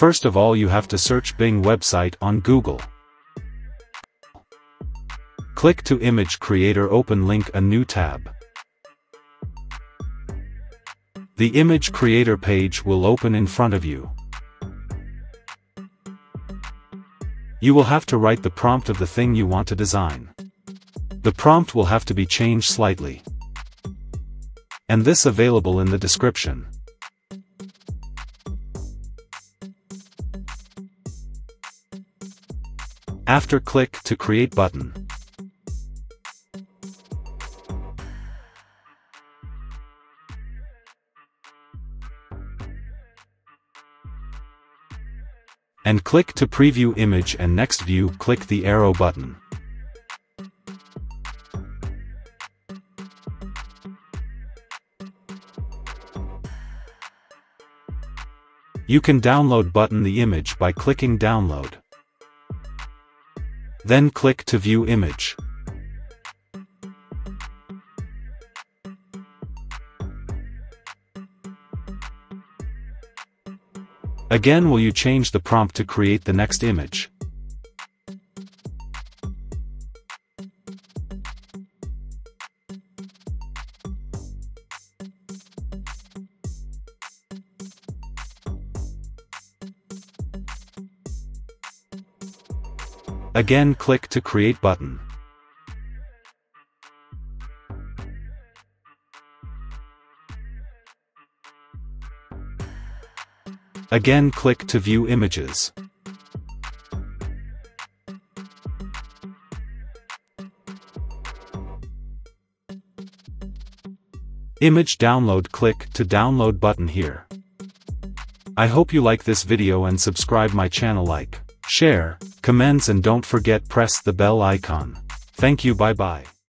First of all, you have to search Bing website on Google. Click to Image Creator, open link a new tab. The Image Creator page will open in front of you. You will have to write the prompt of the thing you want to design. The prompt will have to be changed slightly. And this available in the description. After, click to Create button. And click to Preview Image, and next view, click the arrow button. You can download button the image by clicking Download. Then click to View Image. Again, will you change the prompt to create the next image? Again, click to Create button. Again, click to View Images. Image download, click to Download button here. I hope you like this video and subscribe my channel, like, share, comments, and don't forget press the bell icon. Thank you, bye bye.